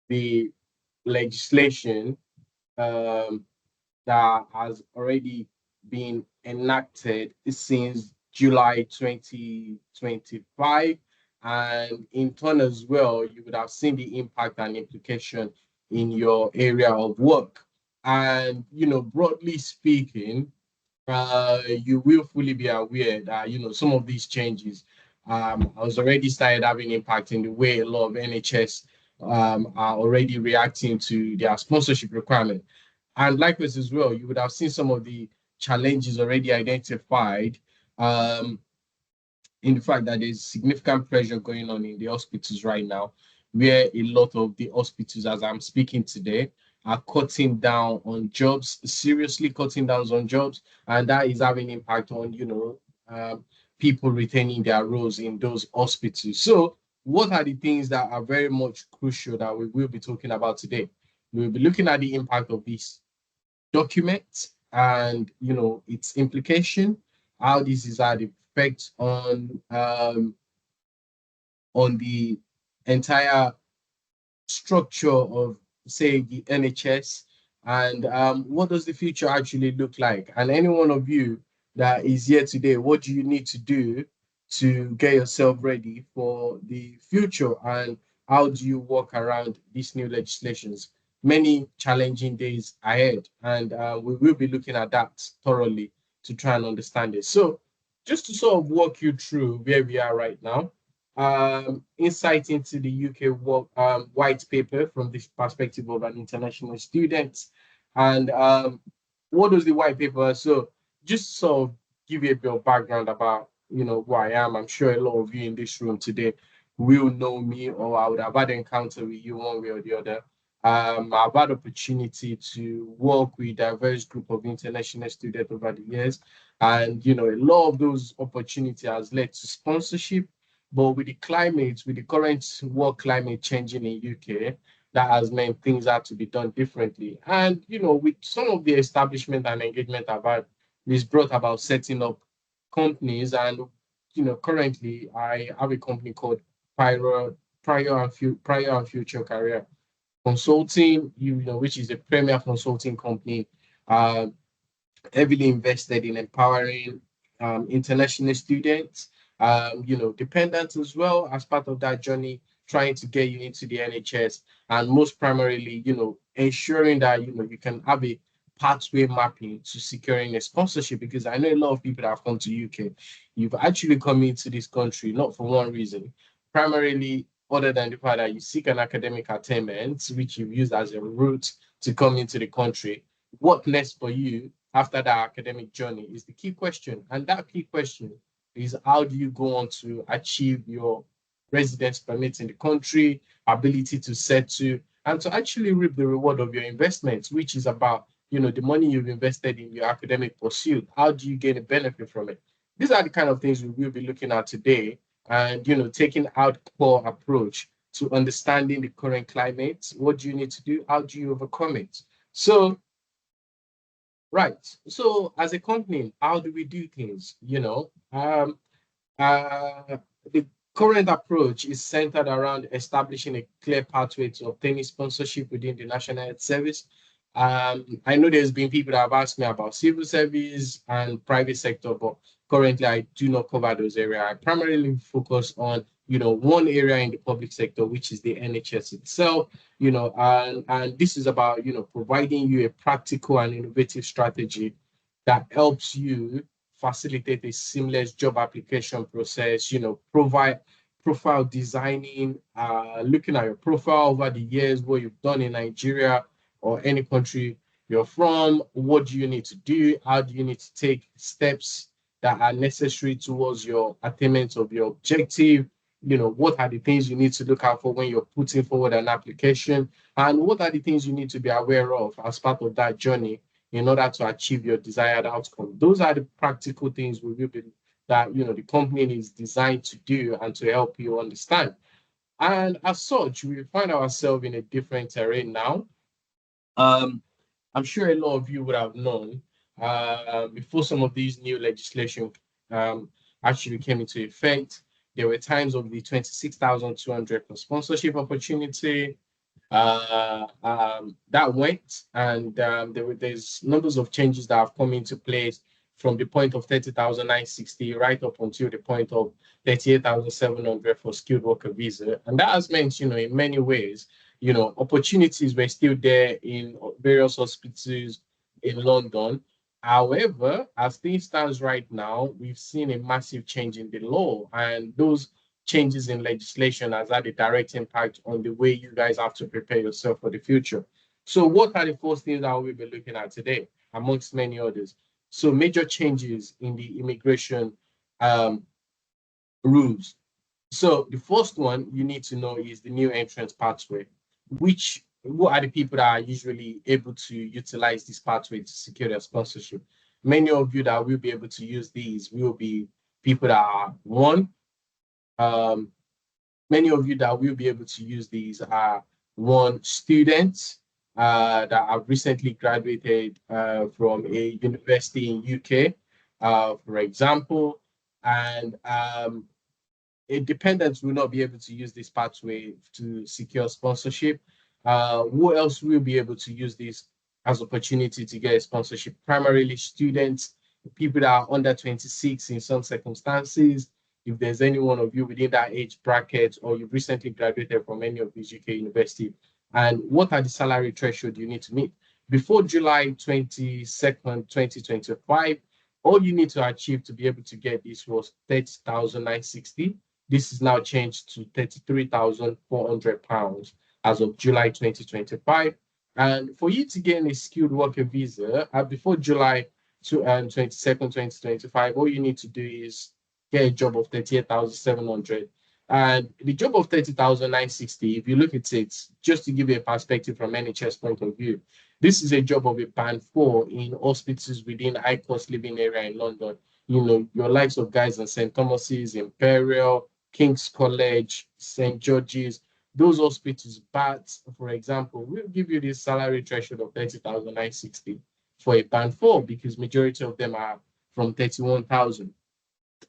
the legislation that has already been enacted since July 2025. And in turn as well, you would have seen the impact and implication in your area of work. And, broadly speaking, you will fully be aware that, some of these changes has already started having impact in the way a lot of NHS are already reacting to their sponsorship requirement. And likewise as well, you would have seen some of the challenges already identified um, in the fact that there's significant pressure going on in the hospitals right now, where a lot of the hospitals, as I'm speaking today, are cutting down on jobs, seriously cutting down on jobs, and that is having impact on, people retaining their roles in those hospitals. So, what are the things that are very much crucial that we will be talking about today? We'll be looking at the impact of this document and its implication, how this is had effect on the entire structure of, say, the NHS, and what does the future actually look like? And any one of you that is here today, what do you need to do to get yourself ready for the future? And how do you work around these new legislations? Many challenging days ahead, and we will be looking at that thoroughly to try and understand it. So, just to sort of walk you through where we are right now, insight into the UK white paper from the perspective of an international student. And what does the white paper? So just sort of give you a bit of background about who I am. I'm sure a lot of you in this room today will know me, or I would have had an encounter with you one way or the other. I've had opportunity to work with diverse group of international students over the years, and a lot of those opportunities has led to sponsorship, but with the climate, with the current world climate changing in UK, that has meant things have to be done differently. And with some of the establishment and engagement I've had, it's brought about setting up companies. And currently I have a company called Prior and Future Career Consulting, which is a premier consulting company, uh, heavily invested in empowering international students, dependents as well as part of that journey, trying to get you into the NHS, and most primarily, ensuring that you can have a pathway mapping to securing a sponsorship. Because I know a lot of people that have come to UK, you've actually come into this country not for one reason, primarily other than the fact that you seek an academic attainment, which you've used as a route to come into the country. What next for you after that academic journey is the key question. And that key question is, how do you go on to achieve your residence permit in the country, ability to settle, and to actually reap the reward of your investment, which is about, the money you've invested in your academic pursuit. How do you gain a benefit from it? These are the kind of things we will be looking at today, and, taking out core approach to understanding the current climate. What do you need to do? How do you overcome it? So, right. So as a company, how do we do things? The current approach is centered around establishing a clear pathway to obtaining sponsorship within the National Health Service. I know there's been people that have asked me about civil service and private sector, but currently I do not cover those areas. I primarily focus on, one area in the public sector, which is the NHS itself, and this is about, providing you a practical and innovative strategy that helps you facilitate a seamless job application process, provide profile designing, looking at your profile over the years, what you've done in Nigeria or any country you're from, what do you need to do, how do you need to take steps that are necessary towards your attainment of your objective, what are the things you need to look out for when you're putting forward an application, and what are the things you need to be aware of as part of that journey in order to achieve your desired outcome. Those are the practical things we will be that the company is designed to do and to help you understand. And as such, we find ourselves in a different terrain now. Um, I'm sure a lot of you would have known before some of these new legislation um, actually came into effect. There were times of the 26,200 for sponsorship opportunity. That went, and there's numbers of changes that have come into place from the point of 30,960 right up until the point of 38,700 for skilled worker visa. And that has meant, in many ways, opportunities were still there in various hospitals in London. However, as things stands right now, we've seen a massive change in the law, and those changes in legislation has had a direct impact on the way you guys have to prepare yourself for the future. So, what are the first things that we'll be looking at today, amongst many others? So, major changes in the immigration um, rules. So, the first one you need to know is the new entrance pathway, which who are the people that are usually able to utilize this pathway to secure their sponsorship. Many of you that will be able to use these will be people that are one, um, many of you that will be able to use these are one, students that have recently graduated from a university in UK, for example, and independents will not be able to use this pathway to secure sponsorship. Who else will be able to use this as opportunity to get a sponsorship? Primarily students, people that are under 26 in some circumstances. If there's any one of you within that age bracket, or you've recently graduated from any of these UK universities, and what are the salary threshold you need to meet? Before July 22nd, 2025, all you need to achieve to be able to get this was 30,960. This is now changed to £33,400 as of July 2025. And for you to gain a skilled worker visa before July 22nd, 2025, all you need to do is get a job of 38,700. And the job of 30,960, if you look at it, just to give you a perspective from NHS point of view, this is a job of a band four in hospitals within high cost living area in London. Your likes of guys in St. Thomas's, Imperial, King's College, St. George's, those hospitals, but for example, we'll give you this salary threshold of 30,960 for a band four because majority of them are from 31,000.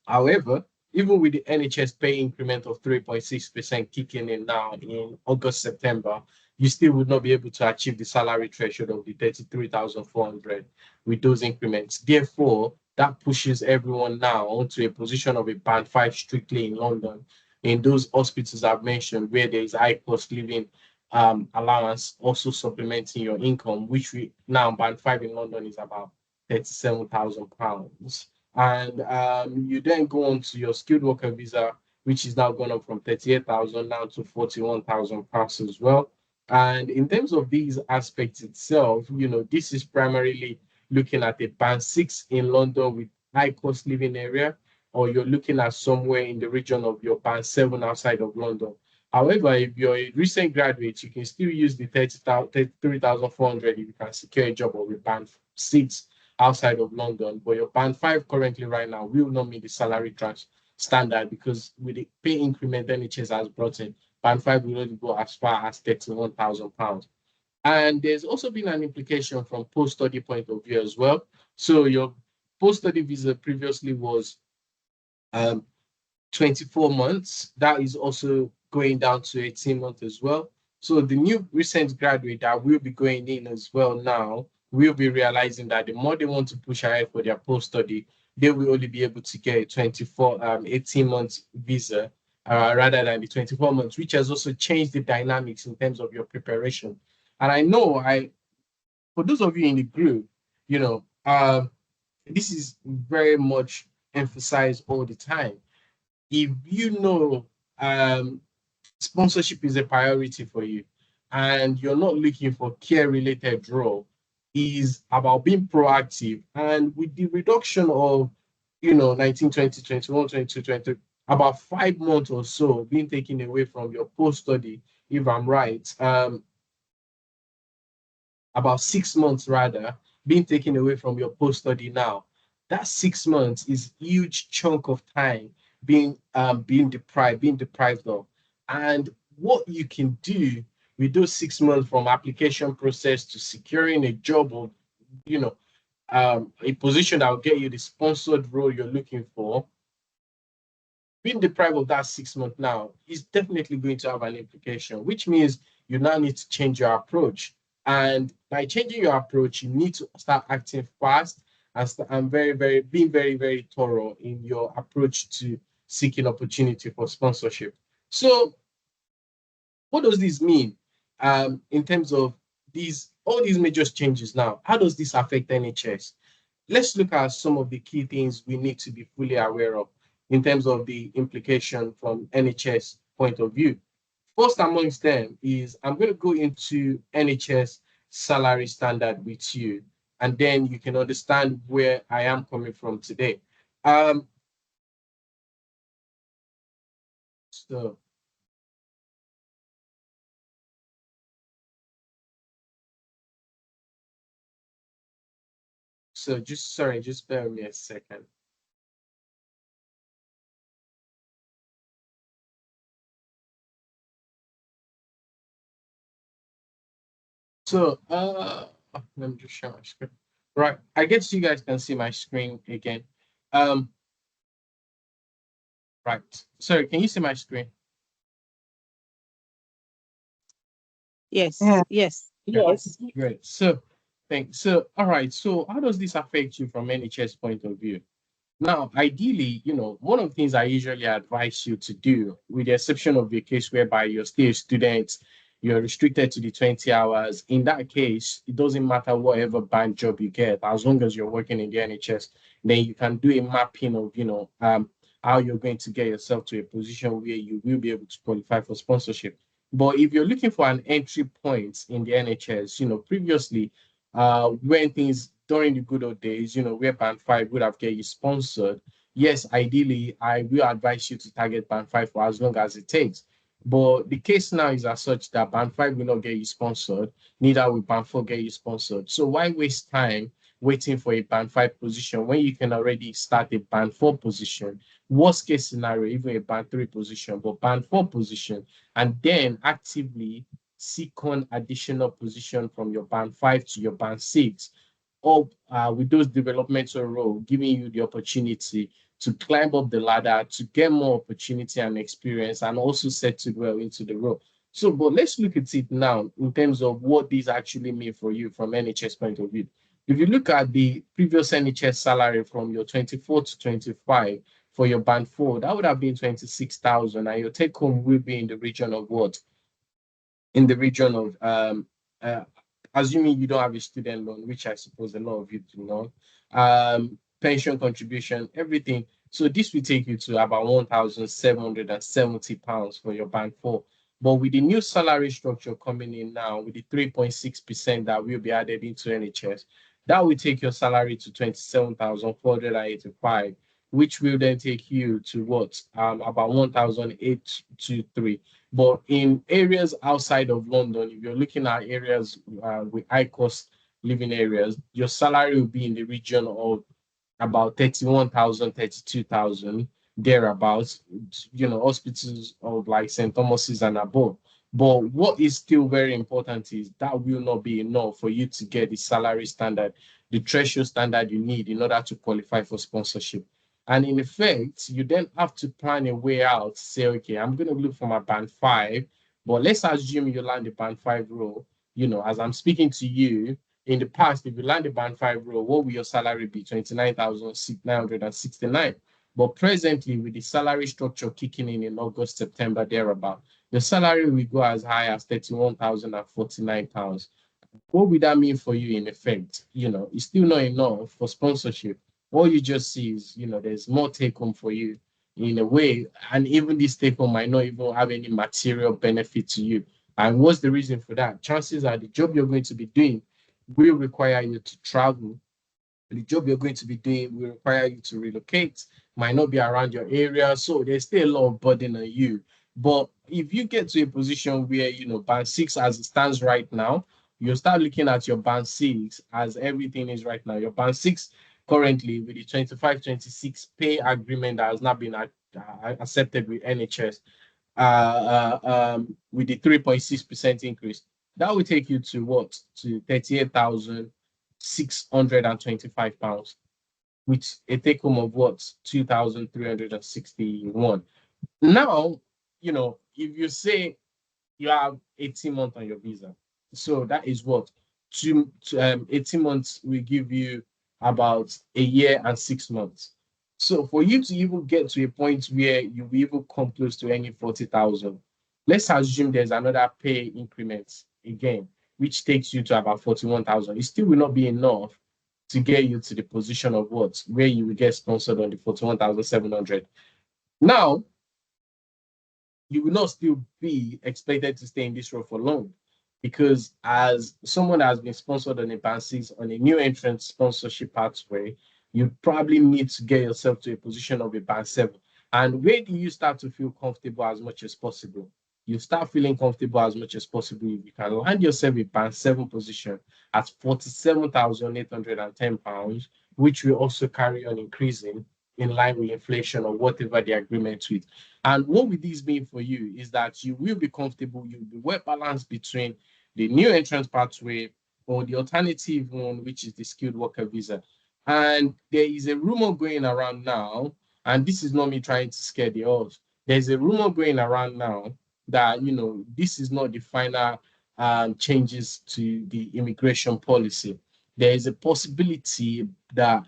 However, even with the NHS pay increment of 3.6% kicking in now in August, September, you still would not be able to achieve the salary threshold of the 33,400 with those increments. Therefore, that pushes everyone now to a position of a band five strictly in London, in those hospitals I've mentioned where there is high cost living allowance also supplementing your income, which we now band five in London is about £37,000. And you then go on to your skilled worker visa, which is now gone up from 38,000 now to 41,000 pounds as well. And in terms of these aspects itself, this is primarily looking at a band six in London with high cost living area, or you're looking at somewhere in the region of your band seven outside of London. However, if you're a recent graduate, you can still use the 33,400 if you can secure a job of a band six outside of London. But your band five currently right now will not meet the salary trans standard because with the pay increment NHS has brought in, band five will only go as far as £31,000. And there's also been an implication from post-study point of view as well. So your post-study visa previously was um, 24 months. That is also going down to 18 months as well. So the new recent graduate that will be going in as well now will be realizing that the more they want to push ahead for their post-study, they will only be able to get a 18 months visa rather than the 24 months, which has also changed the dynamics in terms of your preparation. And I know for those of you in the group, this is very much emphasized all the time. If you know sponsorship is a priority for you and you're not looking for care related role, is about being proactive. And with the reduction of 19, 20, 21, 22, 23, about 5 months or so being taken away from your post study, if I'm right, about 6 months rather, being taken away from your post study now. That 6 months is huge chunk of time being deprived of. And what you can do with those 6 months from application process to securing a job or a position that will get you the sponsored role you're looking for, being deprived of that 6 months now is definitely going to have an implication, which means you now need to change your approach. And by changing your approach, you need to start acting fast and being very thorough in your approach to seeking opportunity for sponsorship. So what does this mean in terms of all these major changes now? How does this affect NHS? Let's look at some of the key things we need to be fully aware of in terms of the implication from NHS point of view. First amongst them is I'm going to go into NHS salary standard with you, and then you can understand where I am coming from today. Um, so, so just sorry, just bear with me a second. So, let me just share my screen. Right, I guess you guys can see my screen again. Um, right. Sorry, can you see my screen? Yes, yes. Yes. Great. So, thanks. So, all right. So, how does this affect you from NHS point of view? Now, ideally, one of the things I usually advise you to do, with the exception of the case whereby you're still a student, you're restricted to the 20 hours. In that case, it doesn't matter whatever band job you get, as long as you're working in the NHS, then you can do a mapping of, how you're going to get yourself to a position where you will be able to qualify for sponsorship. But if you're looking for an entry point in the NHS, previously, when things during the good old days, where band five would have get you sponsored. Yes, ideally, I will advise you to target band five for as long as it takes. But the case now is as such that band five will not get you sponsored, neither will band four get you sponsored. So why waste time waiting for a band five position when you can already start a band four position? Worst case scenario, even a band three position, but band four position, and then actively seek on additional position from your band five to your band six, up with those developmental roles, giving you the opportunity to climb up the ladder, to get more opportunity and experience, and also settle well into the role. So, but let's look at it now in terms of what these actually mean for you from NHS point of view. If you look at the previous NHS salary from your 24 to 25 for your band four, that would have been 26,000, and your take home will be in the region of what? In the region of uh, assuming you don't have a student loan, which I suppose a lot of you do not, pension contribution, everything. So this will take you to about £1,770 for your band four. But with the new salary structure coming in now, with the 3.6% that will be added into NHS, that will take your salary to 27,485, which will then take you to what? About 1,823. But in areas outside of London, if you're looking at areas with high cost living areas, your salary will be in the region of about 31,000, 32,000 thereabouts, hospitals of like St. Thomas's and above. But what is still very important is that will not be enough for you to get the salary standard, the threshold standard you need in order to qualify for sponsorship. And in effect, you then have to plan a way out, say, okay, I'm going to look for my band five, but let's assume you land the band five role. As I'm speaking to you, in the past, if you land a band five role, what will your salary be? 29,969. But presently, with the salary structure kicking in August, September, thereabout, the salary will go as high as £31,049. What would that mean for you in effect? It's still not enough for sponsorship. All you just see is, there's more take home for you in a way. And even this take home might not even have any material benefit to you. And what's the reason for that? Chances are the job you're going to be doing will require you to travel. The job you're going to be doing will require you to relocate, might not be around your area. So there's still a lot of burden on you. But if you get to a position where, band six as it stands right now, you start looking at your band six as everything is right now. Your band six currently with the 25-26 pay agreement that has not been accepted with NHS, with the 3.6% increase, that will take you to what? To £38,625, with a take home of what? 2,361. Now, if you say you have 18 months on your visa. So that is what 18 months will give you about a year and 6 months. So for you to even get to a point where you will even come close to any 40,000, let's assume there's another pay increment again, which takes you to about 41,000. It still will not be enough to get you to the position of what, where you will get sponsored on the 41,700. Now, you will not still be expected to stay in this role for long, because as someone that has been sponsored on a band six on a new entrant sponsorship pathway, you probably need to get yourself to a position of a band seven. And where do you start to feel comfortable as much as possible? You start feeling comfortable as much as possible if you can land yourself a band seven position at £47,810, which will also carry on increasing in line with inflation or whatever the agreement with. And what will this mean for you is that you will be comfortable, you'll be well balanced between the new entrance pathway or the alternative one, which is the skilled worker visa. And there is a rumor going around now, and this is not me trying to scare the horse. There's a rumor going around now that, this is not the final changes to the immigration policy. There is a possibility that,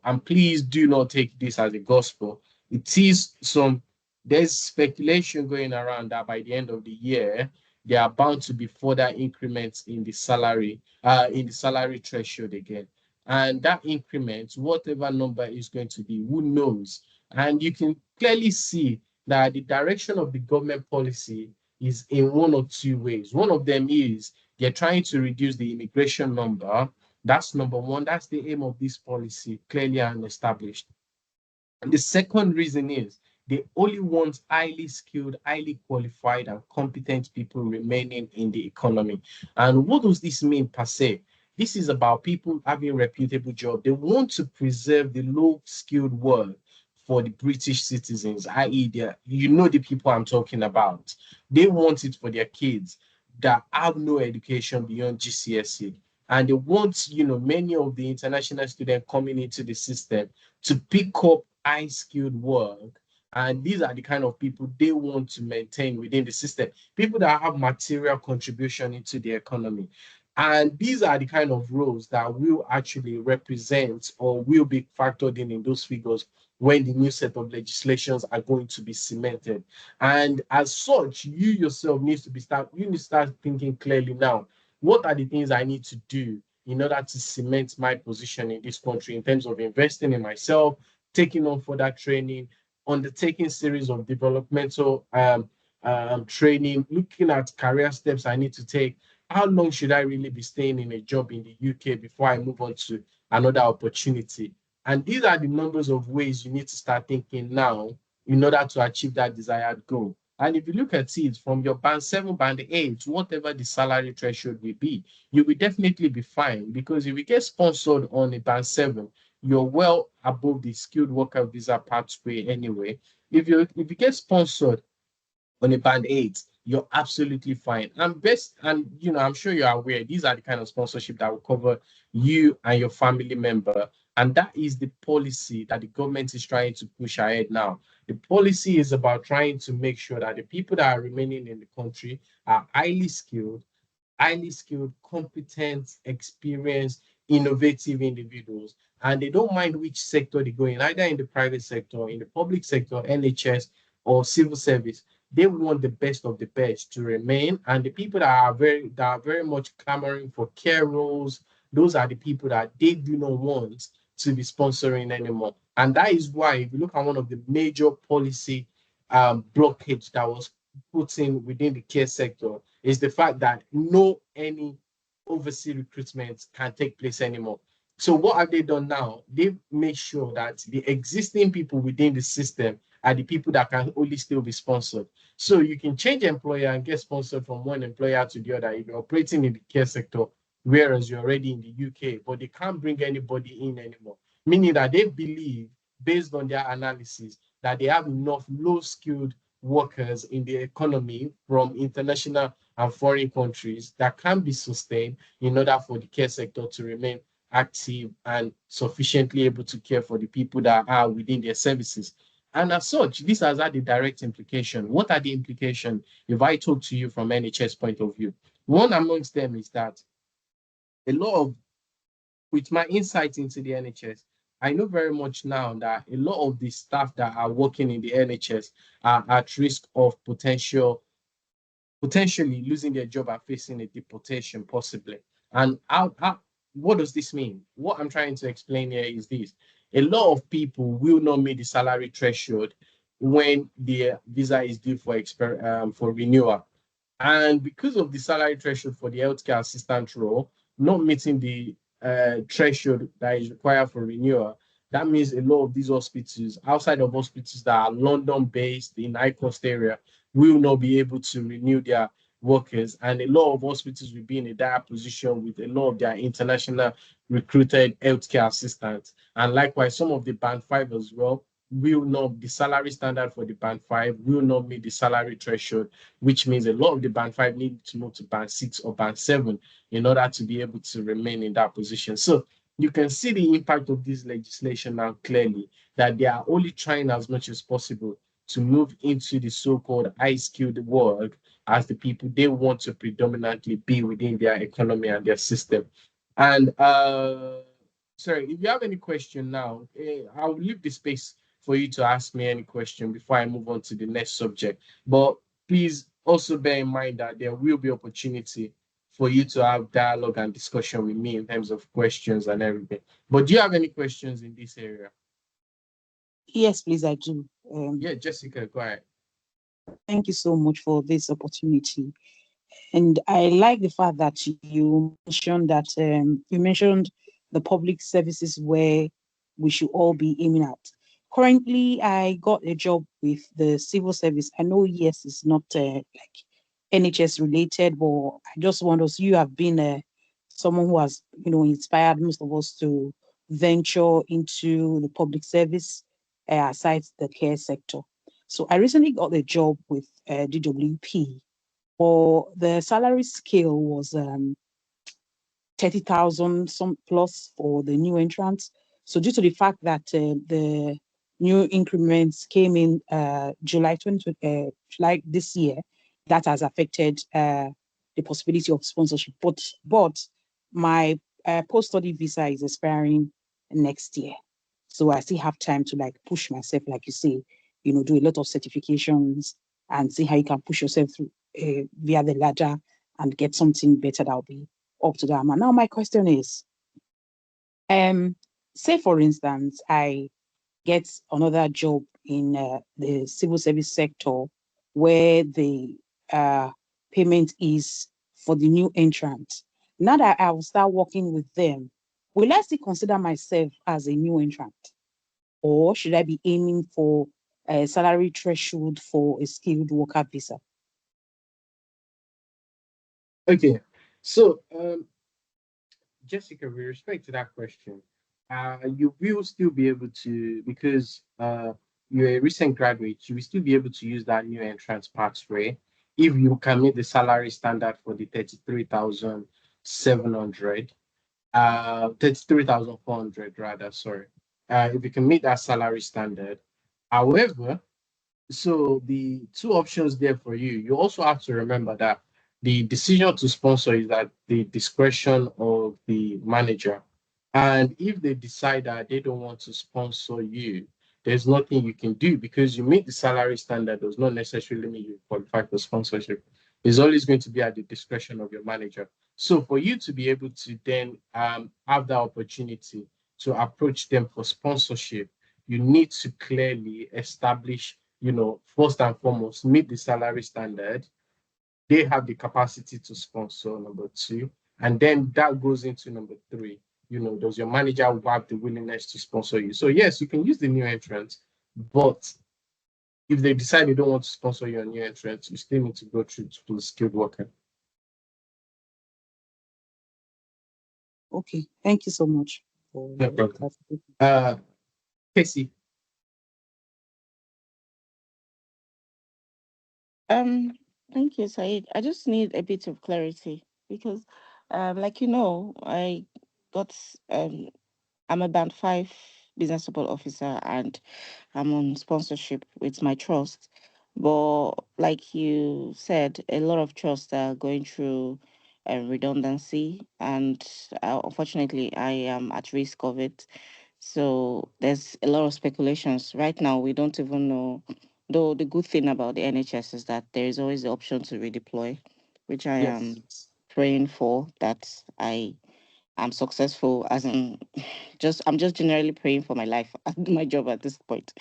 and please do not take this as a gospel. It is some There's speculation going around that by the end of the year, there are bound to be further increments in the salary threshold again. And that increment, whatever number is going to be, who knows? And you can clearly see that the direction of the government policy is in one or two ways. One of them is they're trying to reduce the immigration number. That's number one. That's the aim of this policy, clearly and established. And the second reason is they only want highly skilled, highly qualified, and competent people remaining in the economy. And what does this mean per se? This is about people having reputable jobs. They want to preserve the low skilled work for the British citizens, i.e., the people I'm talking about. They want it for their kids that have no education beyond GCSE. And they want, many of the international students coming into the system to pick up high skilled work. And these are the kind of people they want to maintain within the system, people that have material contribution into the economy. And these are the kind of roles that will actually represent or will be factored in those figures when the new set of legislations are going to be cemented. And as such, you yourself you need to start thinking clearly now. What are the things I need to do in order to cement my position in this country in terms of investing in myself, taking on further training, undertaking series of developmental training, looking at career steps I need to take. How long should I really be staying in a job in the UK before I move on to another opportunity? And these are the numbers of ways you need to start thinking now in order to achieve that desired goal. And if you look at it from your band seven, band eight, whatever the salary threshold will be, you will definitely be fine, because if you get sponsored on a band seven, you're well above the skilled worker visa pathway anyway. If you get sponsored on a band eight, you're absolutely fine. And I'm sure you're aware these are the kind of sponsorship that will cover you and your family member. And that is the policy that the government is trying to push ahead now. The policy is about trying to make sure that the people that are remaining in the country are highly skilled, competent, experienced, innovative individuals. And they don't mind which sector they go in, either in the private sector, in the public sector, NHS, or civil service. They want the best of the best to remain. And the people that are very much clamoring for care roles, those are the people that they do not want to be sponsoring anymore. And that is why, if you look at one of the major policy blockage that was put in within the care sector, is the fact that no any overseas recruitment can take place anymore. So what have they done now? They've made sure that the existing people within the system are the people that can only still be sponsored. So you can change employer and get sponsored from one employer to the other if you're operating in the care sector, whereas you're already in the UK, but they can't bring anybody in anymore. Meaning that they believe, based on their analysis, that they have enough low-skilled workers in the economy from international and foreign countries that can be sustained in order for the care sector to remain active and sufficiently able to care for the people that are within their services. And as such, this has had a direct implication. What are the implications if I talk to you from NHS point of view? One amongst them is that a lot of, with my insight into the NHS, I know very much now that a lot of the staff that are working in the NHS are at risk of potentially losing their job and facing a deportation, possibly. And what does this mean? What I'm trying to explain here is this: a lot of people will not meet the salary threshold when their visa is due for renewal. And because of the salary threshold for the healthcare assistant role not meeting the threshold that is required for renewal, that means a lot of these hospitals, outside of hospitals that are London based in high cost area, will not be able to renew their workers. And a lot of hospitals will be in a dire position with a lot of their international recruited healthcare assistants. And likewise, some of the band five as well will not, the salary standard for the band five will not meet the salary threshold, which means a lot of the band five need to move to band six or band seven in order to be able to remain in that position. So you can see the impact of this legislation now clearly, that they are only trying as much as possible to move into the so-called high-skilled work as the people they want to predominantly be within their economy and their system. And sorry, if you have any question now, I'll leave the space for you to ask me any question before I move on to the next subject. But please also bear in mind that there will be opportunity for you to have dialogue and discussion with me in terms of questions and everything. But do you have any questions in this area? Yes, please, I do. Yeah, Jessica, go ahead. Thank you so much for this opportunity. And I like the fact that you mentioned the public services where we should all be aiming at. Currently, I got a job with the civil service. I know, yes, it's not like NHS related, but I just want us. You have been someone who has, inspired most of us to venture into the public service aside the care sector. So I recently got a job with DWP, or the salary scale was 30,000 some plus for the new entrants. So due to the fact that the new increments came in July 2020, July this year, that has affected the possibility of sponsorship. But my post-study visa is expiring next year. So I still have time to like push myself, like you say, do a lot of certifications and see how you can push yourself through via the ladder and get something better that will be up to that amount. Now, my question is, um, say for instance, I get another job in the civil service sector where the payment is for the new entrant. Now that I will start working with them, will I still consider myself as a new entrant? Or should I be aiming for a salary threshold for a skilled worker visa? Okay, so Jessica, with respect to that question, you will still be able to, because you're a recent graduate, you will still be able to use that new entrance pathway if you can meet the salary standard for the 33,700, 33,400 rather, sorry. If you can meet that salary standard. However, so the two options there for you. You also have to remember that the decision to sponsor is at the discretion of the manager. And if they decide that they don't want to sponsor you, there's nothing you can do because you meet the salary standard does not necessarily mean you qualify for sponsorship. It's always going to be at the discretion of your manager. So for you to be able to then have the opportunity to approach them for sponsorship, you need to clearly establish, first and foremost, meet the salary standard. They have the capacity to sponsor, number two. And then that goes into number three. Does your manager have the willingness to sponsor you? So, yes, you can use the new entrance, but if they decide they don't want to sponsor your new entrance, you still need to go through to the skilled worker. Okay, thank you so much for No your problem. clarification. Casey. Um, Thank you, Said. I just need a bit of clarity because, like I got, I'm a band five business support officer, and I'm on sponsorship with my trust. But like you said, a lot of trusts are going through redundancy, and unfortunately, I am at risk of it. So there's a lot of speculations. Right now, we don't even know. Though the good thing about the NHS is that there is always the option to redeploy, which I Yes. am praying for that I am successful, as in just I'm just generally praying for my life and my job at this point.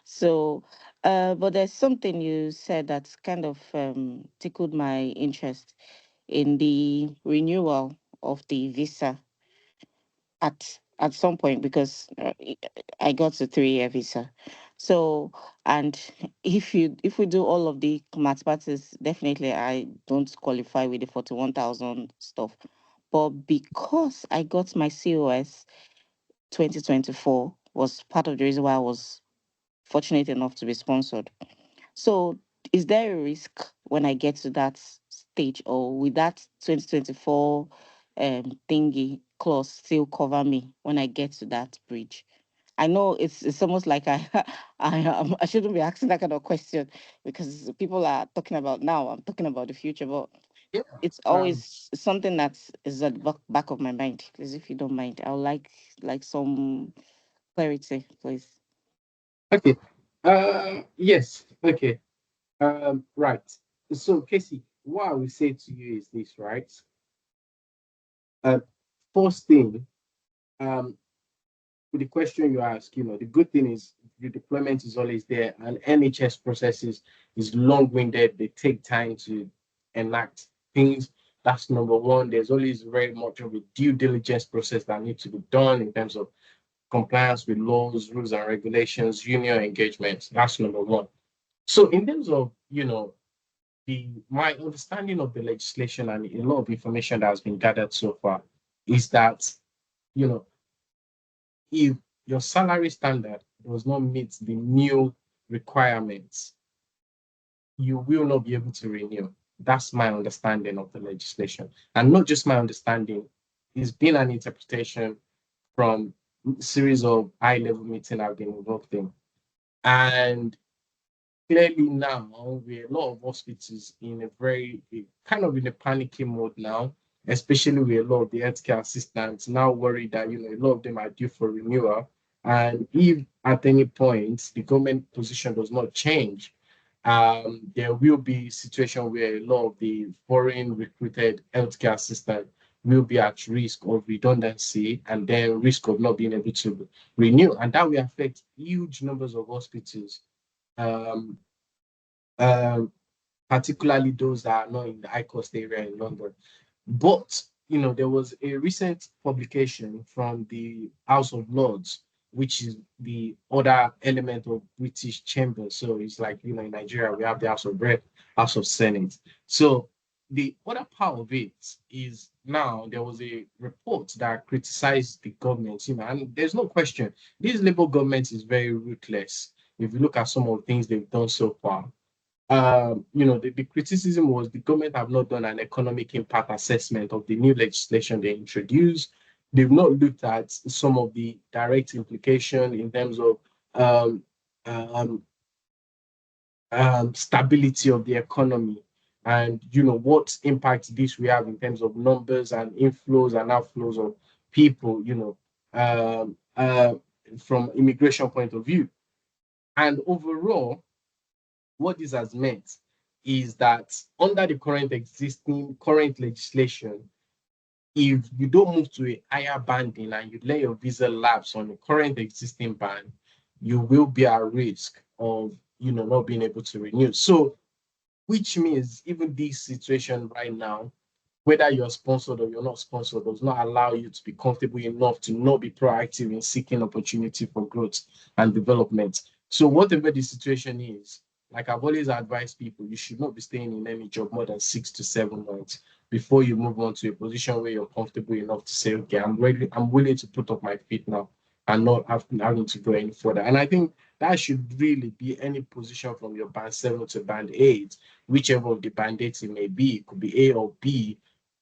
So but there's something you said that's kind of tickled my interest in the renewal of the visa at some point, because I got a 3-year visa. So, and if we do all of the mathematics, definitely I don't qualify with the 41,000 stuff. But because I got my COS 2024 was part of the reason why I was fortunate enough to be sponsored. So, is there a risk when I get to that stage, or with that 2024 thingy clause still cover me when I get to that bridge? I know it's almost like I shouldn't be asking that kind of question, because people are talking about now. I'm talking about the future, but Yeah. it's Um, always something that is at the back of my mind. Please, if you don't mind, I would like some clarity, please. okay. Yes. Okay. Right. So, Casey, what I will say to you is this, right? Uh, First thing, um, with the question you ask, the good thing is the deployment is always there, and NHS processes is long-winded. They take time to enact things. That's number one. There's always very much of a due diligence process that needs to be done in terms of compliance with laws, rules, and regulations, union engagement. That's number one. So, in terms of the my understanding of the legislation and a lot of information that has been gathered so far is that you know if your salary standard does not meet the new requirements, you will not be able to renew. That's my understanding of the legislation. And not just my understanding, it's been an interpretation from a series of high level meetings I've been involved in. And clearly now, with a lot of hospitals in a very kind of in a panicky mode now, especially with a lot of the healthcare assistants now worried that a lot of them are due for renewal. And if at any point the government position does not change, there will be a situation where a lot of the foreign recruited healthcare assistants will be at risk of redundancy and then risk of not being able to renew. And that will affect huge numbers of hospitals. Um, um, Particularly those that are not in the high cost area in London. But there was a recent publication from the House of Lords, which is the other element of British Chamber. So it's like in Nigeria we have the House of Rep, House of Senate. So the other part of it is now there was a report that criticized the government, and there's no question this Labour government is very ruthless. If you look at some of the things they've done so far, the criticism was the government have not done an economic impact assessment of the new legislation they introduced. They've not looked at some of the direct implication in terms of um, um, stability of the economy, and what impact this will have in terms of numbers and inflows and outflows of people, from immigration point of view. And overall, what this has meant is that under the current legislation, if you don't move to a higher banding and you let your visa lapse on the current existing band, you will be at risk of not being able to renew. So, which means even this situation right now, whether you're sponsored or you're not sponsored, does not allow you to be comfortable enough to not be proactive in seeking opportunity for growth and development. So, whatever the situation is, like I've always advised people, you should not be staying in any job more than 6 to 7 months before you move on to a position where you're comfortable enough to say, okay, I'm willing to put up my feet now and not having to go any further. And I think that should really be any position from your band 7 to band 8, whichever of the band 8 it may be. It could be A or B.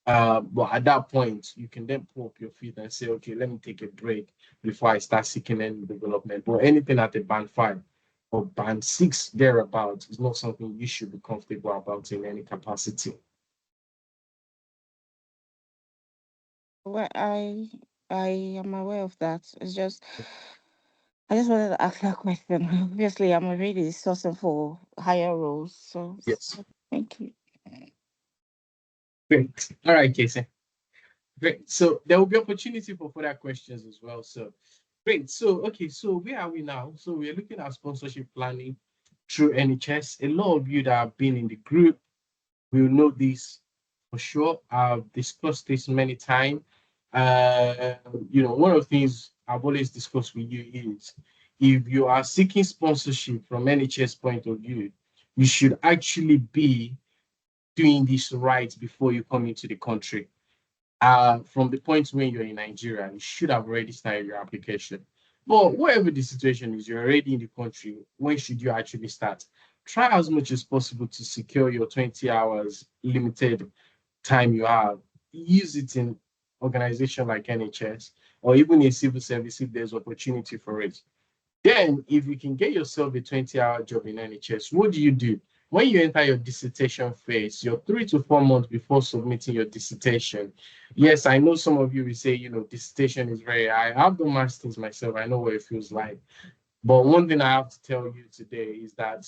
But at that point, you can then pull up your feet and say, okay, let me take a break before I start seeking any development. But anything at the band 5 or band 6 thereabout is not something you should be comfortable about in any capacity. Well, I am aware of that. It's just I just wanted to ask that question. Obviously, I'm already sourcing for higher roles, so Yes. thank you. Great. All right, Casey. Great. So there will be opportunity for further questions as well. So great. So okay, so where are we now? So we're looking at sponsorship planning through NHS. A lot of you that have been in the group will know this for sure. I've discussed this many times. Uh, one of the things I've always discussed with you is if you are seeking sponsorship from NHS point of view, you should actually be doing this right before you come into the country. From the point when you're in Nigeria, you should have already started your application. But whatever the situation is, you're already in the country. When should you actually start? Try as much as possible to secure your 20 hours limited time you have. Use it in organization like NHS or even in civil service if there's opportunity for it. Then, if you can get yourself a 20-hour job in NHS, what do you do? When you enter your dissertation phase, you're 3 to 4 months before submitting your dissertation. Yes, I know some of you will say, dissertation is very high. I've done masters myself. I know what it feels like. But one thing I have to tell you today is that,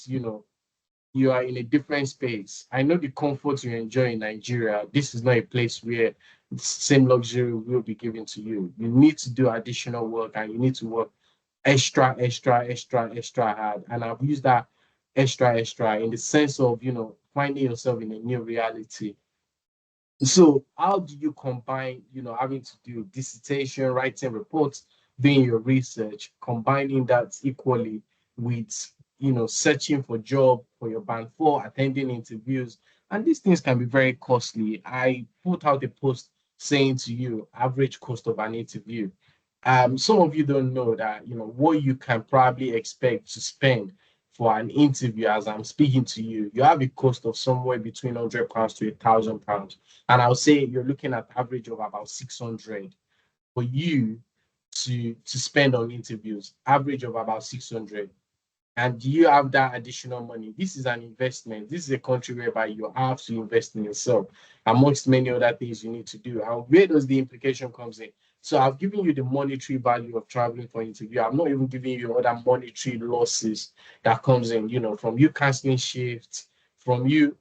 you are in a different space. I know the comfort you enjoy in Nigeria. This is not a place where the same luxury will be given to you. You need to do additional work and you need to work extra hard. And I've used that extra in the sense of, finding yourself in a new reality. So how do you combine, having to do dissertation, writing reports, doing your research, combining that equally with, searching for job for your band 4, attending interviews, and these things can be very costly. I put out a post saying to you, average cost of an interview. Some of you don't know that, what you can probably expect to spend for an interview as I'm speaking to you. You have a cost of somewhere between £100 to £1,000, and I'll say you're looking at average of about 600 for you to spend on interviews, average of about 600. And do you have that additional money? This is an investment. This is a country whereby you have to invest in yourself, amongst many other things you need to do. And where does the implication comes in? So I've given you the monetary value of traveling for interview. I'm not even giving you other monetary losses that comes in, from you canceling shifts, from you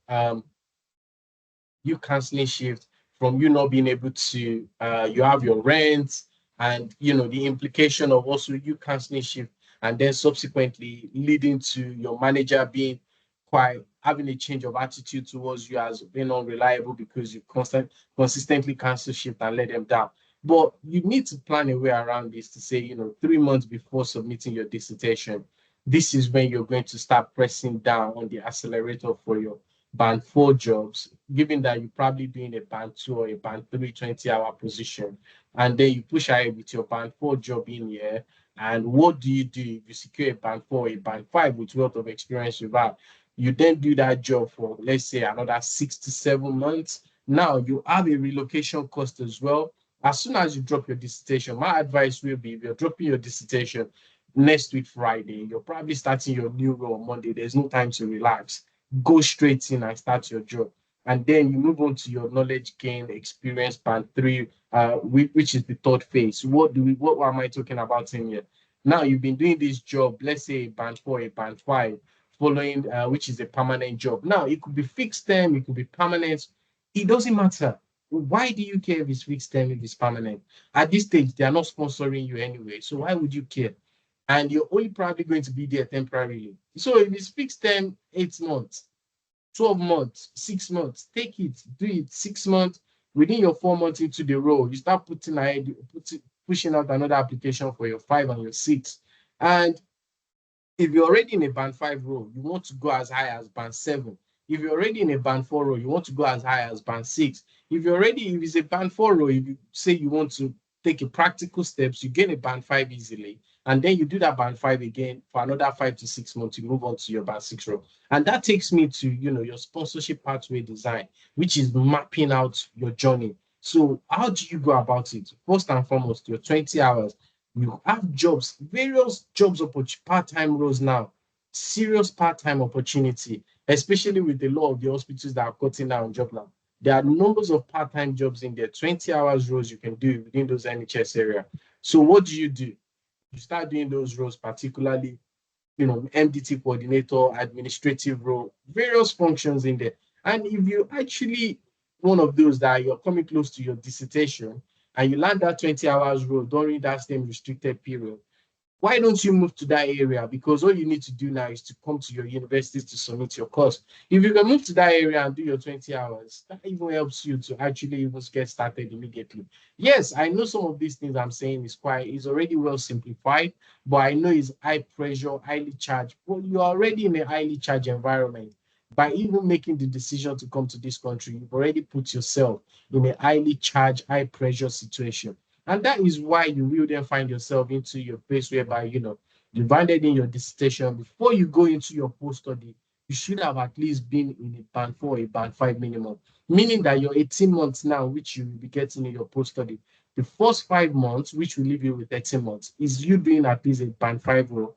canceling shift, from you not being able to you have your rent, and the implication of also you canceling shift, and then subsequently leading to your manager being quite having a change of attitude towards you as being unreliable because you consistently cancel shift and let them down. But you need to plan a way around this to say, 3 months before submitting your dissertation, this is when you're going to start pressing down on the accelerator for your band 4 jobs, given that you're probably doing a band 2 or a band 3 20-hour position, and then you push ahead with your band 4 job in here. And what do you do if you secure a band 4 or a band 5 with wealth of experience you've had? You then do that job for, let's say, another 6 to 7 months. Now you have a relocation cost as well. As soon as you drop your dissertation, my advice will be if you're dropping your dissertation next week, Friday, you're probably starting your new role on Monday. There's no time to relax. Go straight in and start your job. And then you move on to your knowledge gain experience band 3, which is the third phase. What am I talking about in here? Now you've been doing this job, let's say band 4, a band 5, following which is a permanent job. Now it could be fixed term, it could be permanent. It doesn't matter. Why do you care if it's fixed term, if it's permanent? At this stage, they are not sponsoring you anyway. So why would you care? And you're only probably going to be there temporarily. So if it's fixed term, 8 months, 12 months, 6 months, take it, do it 6 months. Within your 4 months into the role, you start pushing out another application for your 5 and your 6. And if you're already in a band 5 role, you want to go as high as band 7. If you're already in a band 4 role, you want to go as high as band 6. If it's a band 4 role, if you say you want to take a practical steps, you gain a band five easily, and then you do that band five again for another 5 to 6 months. You move on to your band six role, and that takes me to your sponsorship pathway design, which is mapping out your journey. So how do you go about it? First and foremost, your 20 hours. You have jobs, various jobs, part-time roles now, serious part-time opportunity, especially with the law of the hospitals that are cutting down job now. There are numbers of part-time jobs in there, 20 hours roles you can do within those NHS area. So what do? You start doing those roles, particularly, MDT coordinator, administrative role, various functions in there. And if you actually one of those that you're coming close to your dissertation and you land that 20 hours role during that same restricted period, why don't you move to that area? Because all you need to do now is to come to your universities to submit your course. If you can move to that area and do your 20 hours, that even helps you to actually even get started immediately. Yes, I know some of these things I'm saying is already well simplified, but I know it's high pressure, highly charged. But you're already in a highly charged environment. By even making the decision to come to this country, you've already put yourself in a highly charged, high pressure situation. And that is why you will then find yourself into your place whereby, you've handed in your dissertation. Before you go into your post study, you should have at least been in a band four, a band five minimum, meaning that your 18 months now, which you will be getting in your post study, the first 5 months, which will leave you with 13 months, is you doing at least a band five role,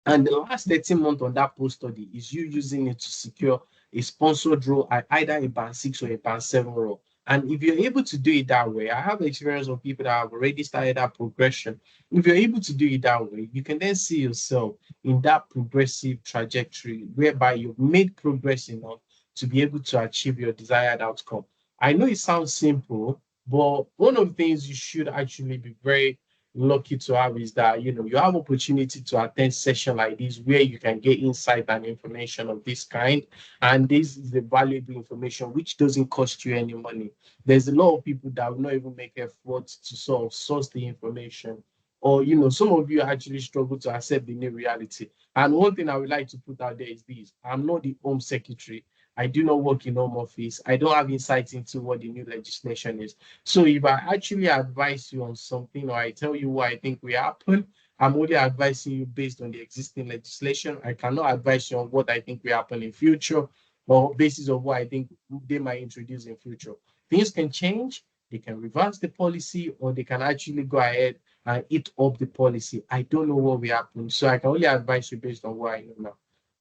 and the last 13 months on that post study is you using it to secure a sponsored role at either a band six or a band seven role. And if you're able to do it that way, I have experience of people that have already started that progression. If you're able to do it that way, you can then see yourself in that progressive trajectory whereby you've made progress enough to be able to achieve your desired outcome. I know it sounds simple, but one of the things you should actually be very lucky to have is that you have opportunity to attend session like this where you can get insight and information of this kind, and this is the valuable information which doesn't cost you any money. There's a lot of people that will not even make effort to sort of source the information, or some of you actually struggle to accept the new reality. And one thing I would like to put out there is this: I'm not the home secretary. I do not work in home office. I don't have insight into what the new legislation is. So if I actually advise you on something, or I tell you what I think will happen, I'm only advising you based on the existing legislation. I cannot advise you on what I think will happen in future, or basis of what I think they might introduce in future. Things can change, they can reverse the policy, or they can actually go ahead and eat up the policy. I don't know what will happen. So I can only advise you based on what I know now.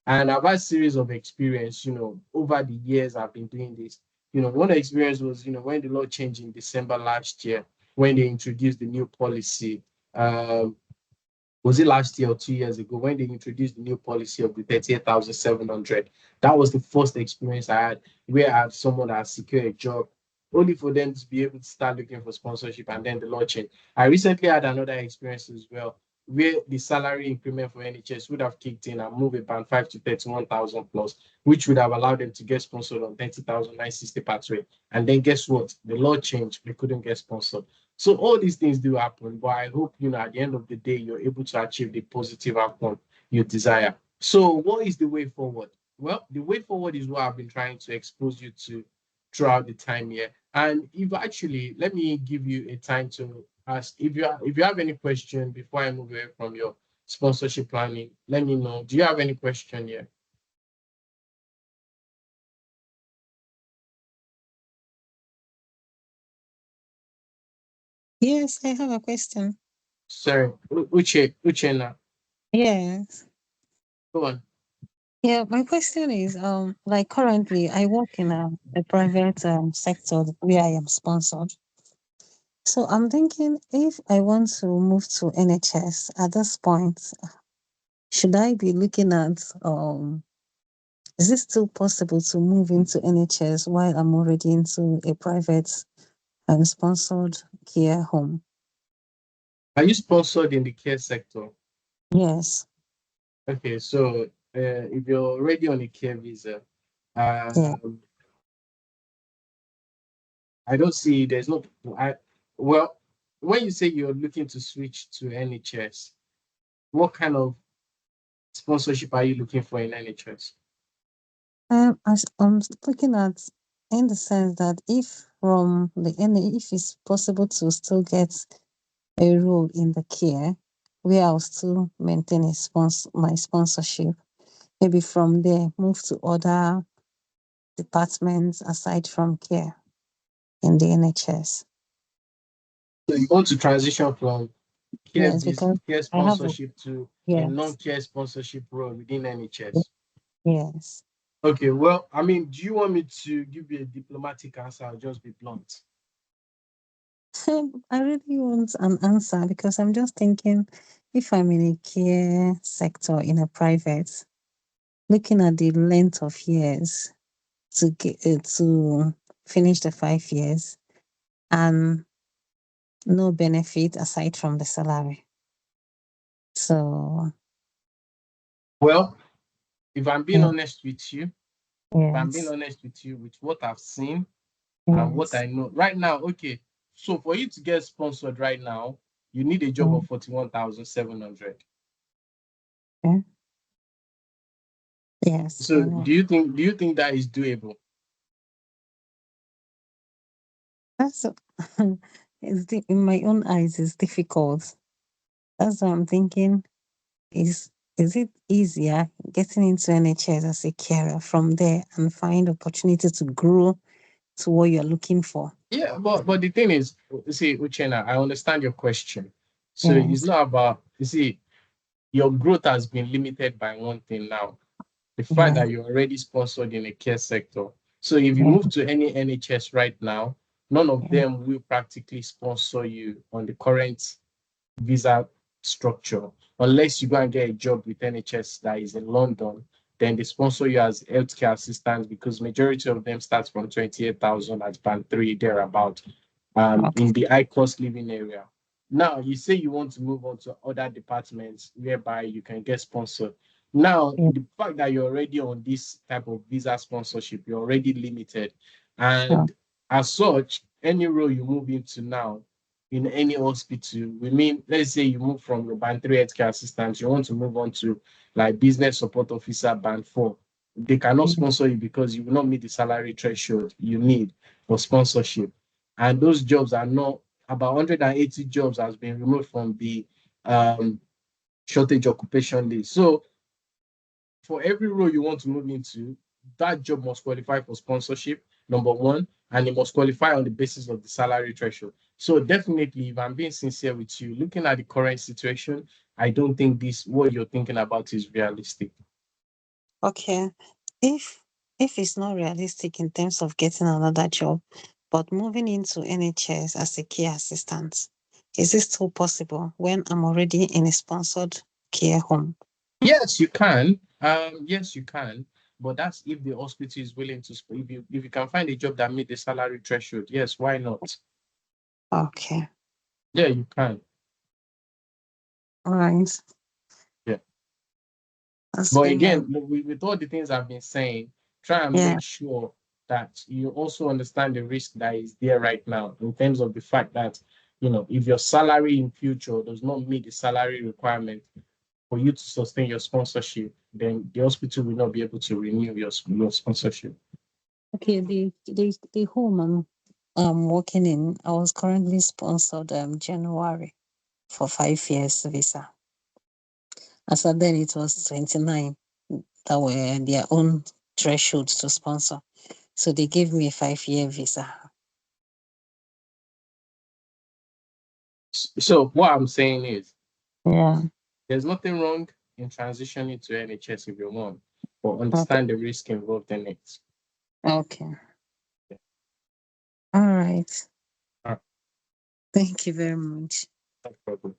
And I've had series of experience, over the years I've been doing this. One experience was, when the law changed in December last year, when they introduced the new policy. Was it last year or 2 years ago when they introduced the new policy of the 38,700? That was the first experience I had where I had someone that had secured a job only for them to be able to start looking for sponsorship and then the law changed. I recently had another experience as well where the salary increment for NHS would have kicked in and moved a band 5 to 31,000 plus, which would have allowed them to get sponsored on 30,960 pathway. And then guess what? The law changed. They couldn't get sponsored. So all these things do happen, but I hope at the end of the day you're able to achieve the positive outcome you desire. So what is the way forward? Well, the way forward is what I've been trying to expose you to throughout the time here. And if actually, let me give you a time to ask if you have any question before I move away from your sponsorship planning. Let me know. Do you have any question here? Yes, I have a question. Sorry, Uche now. Yes. Go on. Yeah, my question is, like currently I work in a private sector where I am sponsored. So I'm thinking if I want to move to NHS at this point, should I be looking at is it still possible to move into NHS while I'm already into a private sponsored care home? Are you sponsored in the care sector? Yes. Okay, so if you're already on a care visa, Yeah. um, I don't see there's no. Well, when you say you're looking to switch to NHS, what kind of sponsorship are you looking for in NHS? I'm looking at in the sense that if from the if it's possible to still get a role in the care where I'll still maintain my sponsorship. Maybe from there, move to other departments aside from care in the NHS. So you want to transition from Yes, because care I have a sponsorship to a yes, non-care sponsorship role within NHS? yes. Okay, well, I mean, do you want me to give you a diplomatic answer or just be blunt? I really want an answer because I'm just thinking if I'm in a care sector in a private, looking at the length of years to finish the 5 years and no benefit aside from the salary. So Well, if I'm being yeah, honest with you, if I'm being yes, honest with you with what I've seen and what yes, I know right now, okay. So for you to get sponsored right now, you need a job mm, of 41,700. yeah, yes, I So know. do you think that is doable? That's in my own eyes, it's difficult. That's what I'm thinking. Is is it easier getting into NHS as a carer from there and find opportunity to grow to what you're looking for? Yeah, but the thing is, you see, Uchena, I understand your question. So it's Yes, not about, you see, your growth has been limited by one thing now, the fact yeah, that you're already sponsored in a care sector. So if you yeah, move to any NHS right now, none of yeah, them will practically sponsor you on the current visa structure unless you go and get a job with NHS that is in London. Then they sponsor you as healthcare assistant because majority of them starts from 28,000 at band three thereabout okay, in the high cost living area. Now, you say you want to move on to other departments whereby you can get sponsored. Now, yeah, the fact that you're already on this type of visa sponsorship, you're already limited. oh, And as such, any role you move into now in any hospital, we mean, let's say you move from your band three healthcare assistant, you want to move on to like business support officer band four. They cannot yeah, sponsor you because you will not meet the salary threshold you need for sponsorship, and those jobs are not, about 180 jobs has been removed from the um, shortage occupation list. So for every role you want to move into, that job must qualify for sponsorship, number one, and it must qualify on the basis of the salary threshold. So definitely, if I'm being sincere with you, looking at the current situation, I don't think this what you're thinking about is realistic. okay. If if it's not realistic in terms of getting another job, but moving into NHS as a care assistant, is it still possible when I'm already in a sponsored care home? Yes, you can. Yes, you can. But that's if the hospital is willing to. If you can find a job that meet the salary threshold, yes, why not? Okay, Yeah, you can. all right. Yeah. That's But really again, with all the things I've been saying, try and yeah. make sure that you also understand the risk that is there right now in terms of the fact that, if your salary in future does not meet the salary requirement for you to sustain your sponsorship, then the hospital will not be able to renew your sponsorship. Okay, the home I'm working in, I was currently sponsored January for 5 years visa. As at then it was 29 that were their own thresholds to sponsor. So they gave me a 5 year visa. So what I'm saying is, Yeah. there's nothing wrong in transitioning to NHS if you want, but Okay. understand the risk involved in it. Okay. All right. Uh, Thank you very much. no problem.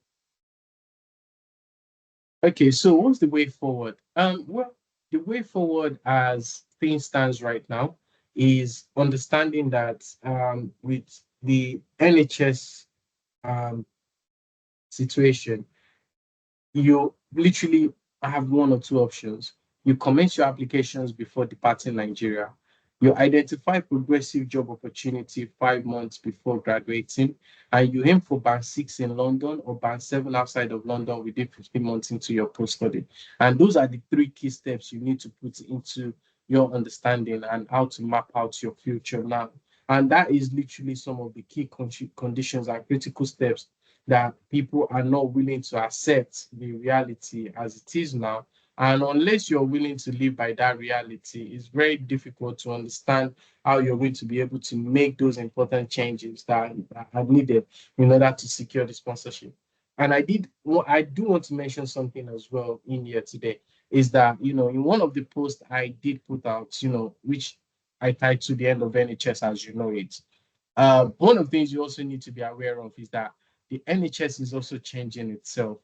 Okay, so what's the way forward? Well, the way forward as things stands right now is understanding that with the NHS um, situation, you literally have one or two options. You commence your applications before departing Nigeria. You identify progressive job opportunity 5 months before graduating, and you aim for band six in London or band seven outside of London within 15 months into your post study. And those are the three key steps you need to put into your understanding and how to map out your future now. And that is literally some of the key conditions and critical steps that people are not willing to accept the reality as it is now. And unless you're willing to live by that reality, it's very difficult to understand how you're going to be able to make those important changes that are needed in order to secure the sponsorship. And I do want to mention something as well in here today is that, in one of the posts I did put out, which I tied to the end of NHS as you know it. One of the things you also need to be aware of is that the NHS is also changing itself.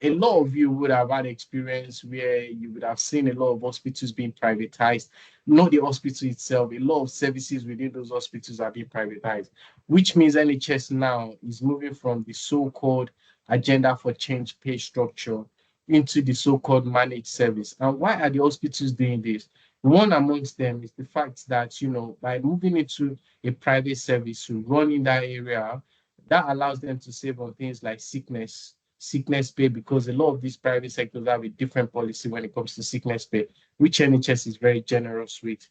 A lot of you would have had experience where you would have seen a lot of hospitals being privatized. Not the hospital itself, a lot of services within those hospitals are being privatized, which means NHS now is moving from the so-called agenda for change pay structure into the so-called managed service. And why are the hospitals doing this? One amongst them is the fact that, by moving into a private service to run in that area, that allows them to save on things like sickness pay, because a lot of these private sectors have a different policy when it comes to sickness pay, which NHS is very generous with.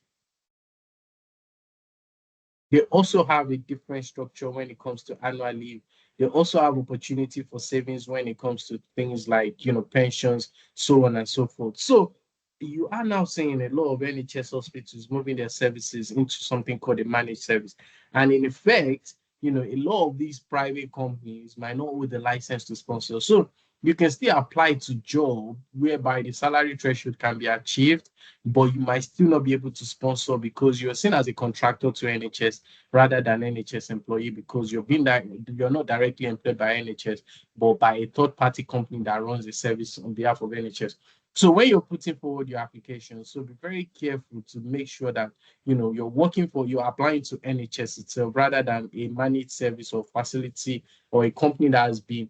They also have a different structure when it comes to annual leave. They also have opportunity for savings when it comes to things like, pensions, so on and so forth. So you are now seeing a lot of NHS hospitals moving their services into something called a managed service. And in effect, a lot of these private companies might not hold the license to sponsor. So you can still apply to job whereby the salary threshold can be achieved, but you might still not be able to sponsor because you're seen as a contractor to NHS rather than NHS employee, because you're not directly employed by NHS, but by a third party company that runs the service on behalf of NHS. So when you're putting forward your application, so be very careful to make sure that you're applying to NHS itself rather than a managed service or facility or a company that has been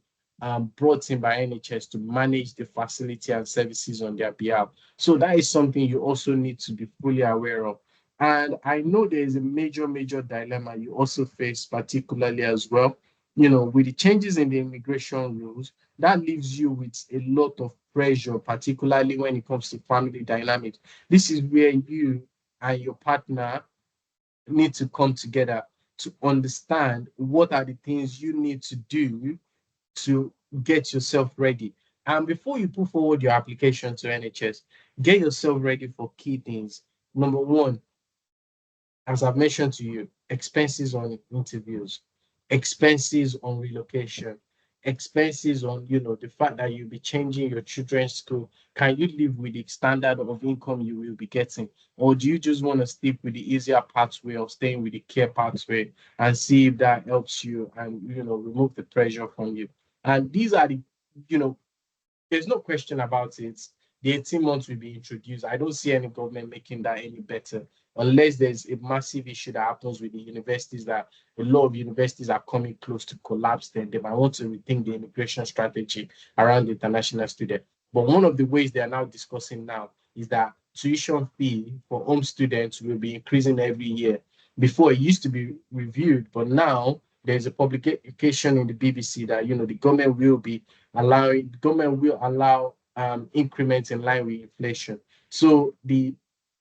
brought in by NHS to manage the facility and services on their behalf. So that is something you also need to be fully aware of. And I know there is a major, major dilemma you also face, particularly as well. With the changes in the immigration rules, that leaves you with a lot of pressure, particularly when it comes to family dynamics. This is where you and your partner need to come together to understand what are the things you need to do to get yourself ready. And before you put forward your application to NHS, get yourself ready for key things. Number one, as I've mentioned to you, expenses on interviews, expenses on relocation, expenses on, the fact that you'll be changing your children's school. Can you live with the standard of income you will be getting? Or do you just want to stick with the easier pathway of staying with the care pathway and see if that helps you and, remove the pressure from you? And these are the, you know, there's no question about it. The 18 months will be introduced. I don't see any government making that any better unless there's a massive issue that happens with the universities, that a lot of universities are coming close to collapse. Then they might want to rethink the immigration strategy around the international student. But one of the ways they are now discussing now is that tuition fee for home students will be increasing every year. Before it used to be reviewed, but now there's a publication in the BBC that the government will allow increments in line with inflation. So the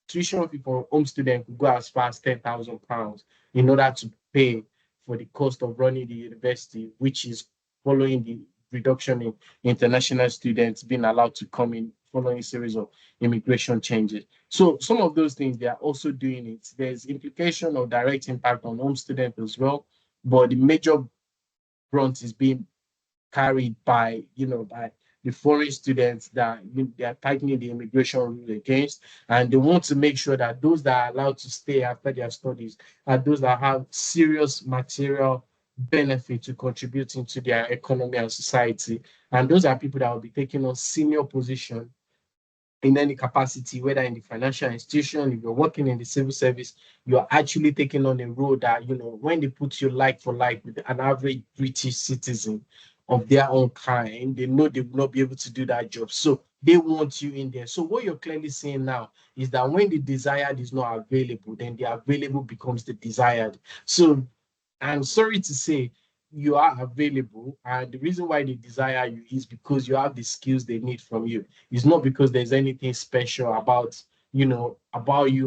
tuition fee for home student could go as far as £10,000 in order to pay for the cost of running the university, which is following the reduction in international students being allowed to come in following a series of immigration changes. So some of those things, they are also doing it. There's implication or direct impact on home students as well, but the major brunt is being carried by the foreign students that they are tightening the immigration rule against, and they want to make sure that those that are allowed to stay after their studies are those that have serious material benefit to contributing to their economy and society, and those are people that will be taking on senior position in any capacity, whether in the financial institution, if you're working in the civil service, you're actually taking on a role that, when they put you like for like with an average British citizen of their own kind, they know they will not be able to do that job. So they want you in there. So what you're clearly saying now is that when the desired is not available, then the available becomes the desired. So I'm sorry to say you are available, and the reason why they desire you is because you have the skills they need from you. It's not because there's anything special about you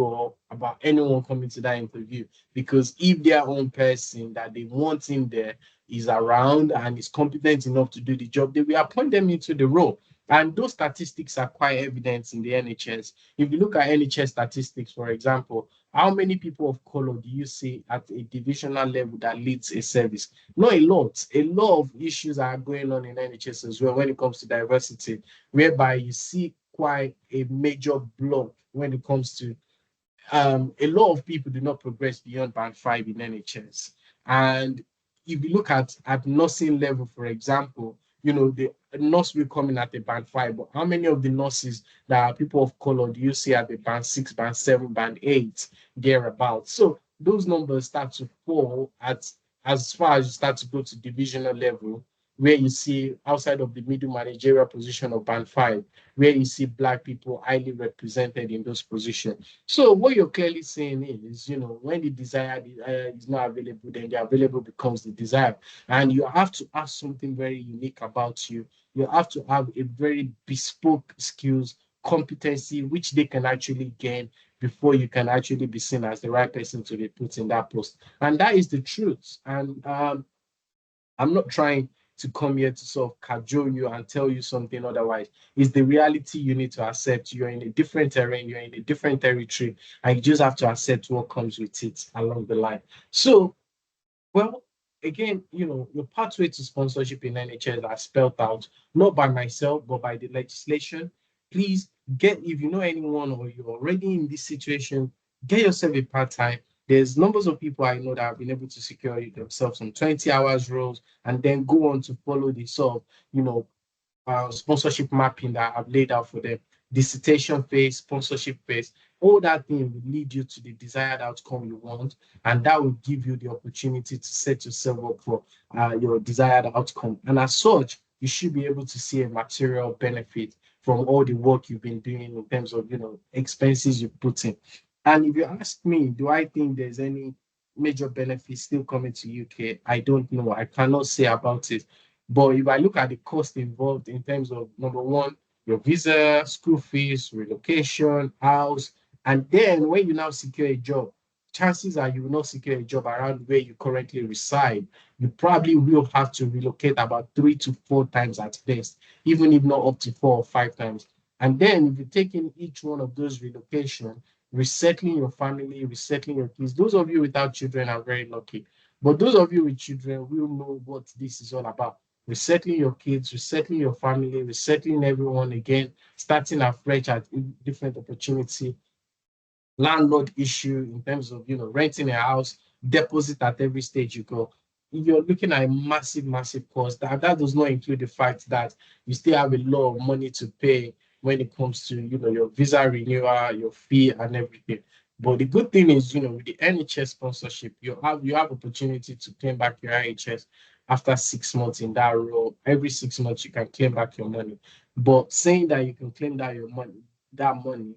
or about anyone coming to that interview. Because if their own person that they want in there is around and is competent enough to do the job, they will appoint them into the role. And those statistics are quite evident in the NHS. If you look at NHS statistics, for example, how many people of color do you see at a divisional level that leads a service? Not a lot. A lot of issues are going on in NHS as well when it comes to diversity, whereby you see quite a major block when it comes to a lot of people do not progress beyond band 5 in NHS. And if you look at nursing level, for example, the nurse will come in at the band 5, but how many of the nurses that are people of color do you see at the band 6, band 7, band 8, thereabouts? So those numbers start to fall at as far as you start to go to divisional level, where you see outside of the middle managerial position of band 5, where you see Black people highly represented in those positions. So what you're clearly saying is, when the desired is not available, then the available becomes the desire. And you have to have something very unique about you. You have to have a very bespoke skills, competency, which they can actually gain before you can actually be seen as the right person to be put in that post. And that is the truth. And I'm not trying to come here to sort of cajole you and tell you something otherwise. It's the reality you need to accept. You're in a different terrain, you're in a different territory, and you just have to accept what comes with it along the line. So, well, again, your pathway to sponsorship in NHS are spelled out, not by myself, but by the legislation. Please if you know anyone or you're already in this situation, get yourself a part-time. There's numbers of people I know that have been able to secure themselves some 20 hours roles and then go on to follow the sort of, sponsorship mapping that I've laid out for them. Dissertation phase, sponsorship phase, all that thing will lead you to the desired outcome you want, and that will give you the opportunity to set yourself up for your desired outcome. And as such, you should be able to see a material benefit from all the work you've been doing in terms of expenses you put in. And if you ask me, do I think there's any major benefit still coming to UK? I don't know. I cannot say about it. But if I look at the cost involved in terms of number one, your visa, school fees, relocation, house, and then when you now secure a job, chances are you will not secure a job around where you currently reside. You probably will have to relocate about 3 to 4 times at best, even if not up to 4 or 5 times. And then if you take in each one of those relocation, resettling your family, resettling your kids, those of you without children are very lucky. But those of you with children will know what this is all about, resettling your kids, resettling your family, resettling everyone again, starting afresh at different opportunity, landlord issue in terms of renting a house, deposit at every stage you go. You're looking at a massive, massive cost. That does not include the fact that you still have a lot of money to pay when it comes to your visa renewal, your fee, and everything. But the good thing is, with the NHS sponsorship, you have opportunity to claim back your IHS after 6 months in that role. Every 6 months you can claim back your money. But saying that you can claim that money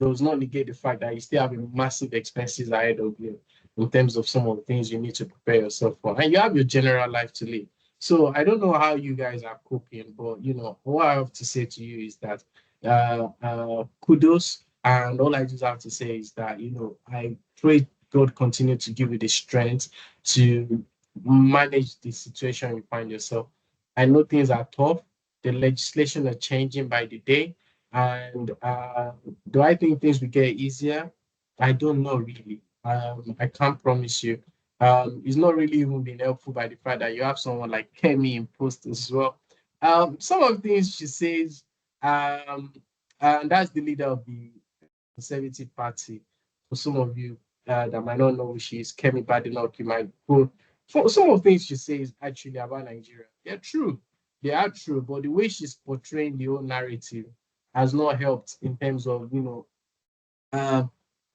does not negate the fact that you still have a massive expenses ahead of you in terms of some of the things you need to prepare yourself for. And you have your general life to live. So I don't know how you guys are coping, but what I have to say to you is that kudos. And all I just have to say is that I pray God continue to give you the strength to manage the situation you find yourself. I know things are tough. The legislation are changing by the day, and do I think things will get easier? I don't know really. I can't promise you. It's not really even been helpful by the fact that you have someone like Kemi in post as well. Some of the things she says, um, and that's the leader of the Conservative Party. For some of you that might not know who she is, Kemi Badenoch, you might go. For some of the things she says actually about Nigeria, they're true. They are true, but the way she's portraying the whole narrative has not helped in terms of uh,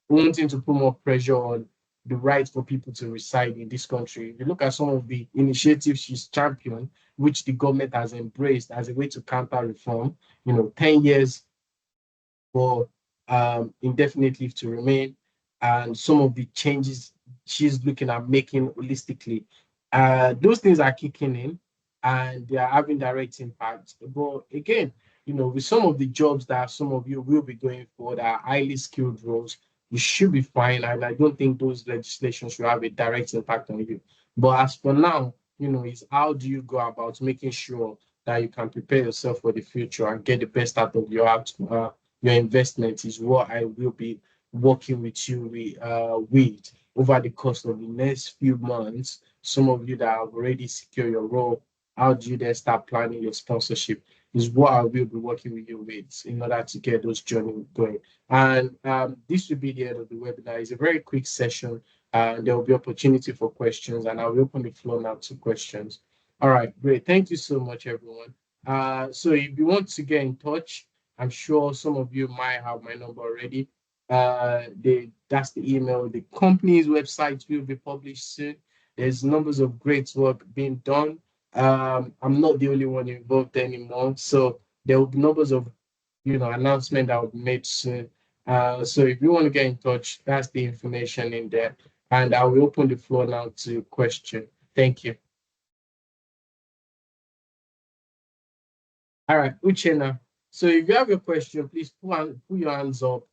wanting to put more pressure on the right for people to reside in this country. If you look at some of the initiatives she's championed, which the government has embraced as a way to counter reform, 10 years for indefinite leave to remain, and some of the changes she's looking at making holistically. Those things are kicking in and they are having direct impact. But again, with some of the jobs that some of you will be going for that are highly skilled roles, you should be fine. And I don't think those legislations should have a direct impact on you. But as for now, is how do you go about making sure that you can prepare yourself for the future and get the best out of your investment is what I will be working with you with over the course of the next few months. Some of you that have already secured your role, how do you then start planning your sponsorship? Is what I will be working with you with in order to get those journey going. And this will be the end of the webinar. It's a very quick session. There will be opportunity for questions, and I will open the floor now to questions. All right, great. Thank you so much, everyone. So if you want to get in touch, I'm sure some of you might have my number already. That's the email. The company's website will be published soon. There's numbers of great work being done. I'm not the only one involved anymore. So there will be numbers of announcement that will be made soon. So if you want to get in touch, that's the information in there. And I will open the floor now to question. Thank you. All right, Uchenna. So if you have a question, please put your hands up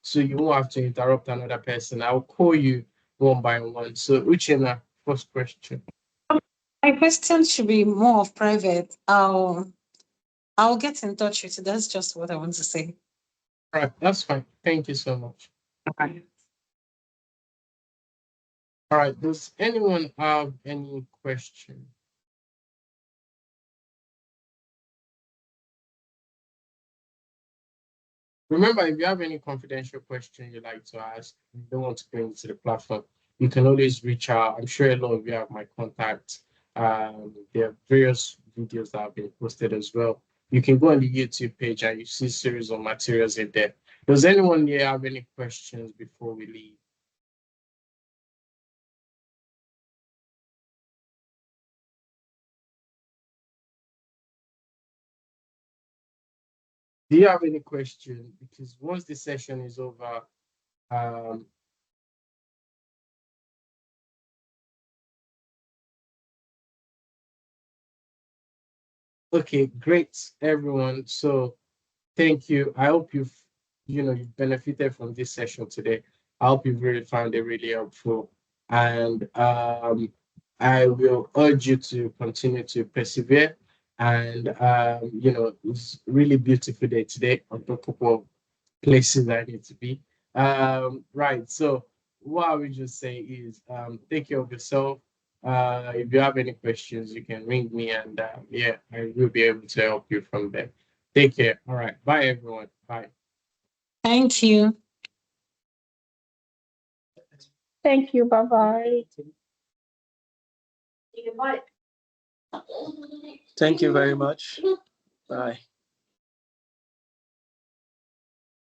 so you won't have to interrupt another person. I'll call you one by one. So Uchenna, first question. My question should be more of private. I'll get in touch with you. That's just what I want to say. All right, that's fine. Thank you so much. Okay. All right, does anyone have any question? Remember, if you have any confidential question you'd like to ask, you don't want to bring it to the platform, you can always reach out. I'm sure a lot of you have my contact. There are various videos that have been posted as well. You can go on the YouTube page and you see series of materials in there. Does anyone here have any questions before we leave? Do you have any question? Because once the session is over, okay, great, everyone. So thank you. I hope you've benefited from this session today. I hope you've really found it really helpful. And I will urge you to continue to persevere. And it's really beautiful day today on top of places I need to be. Right. So what I would just say is take care of yourself. If you have any questions, you can ring me and yeah, I will be able to help you from there. Take care. All right. Bye, everyone. Bye. Thank you. Thank you. Bye bye. Thank you very much. Bye.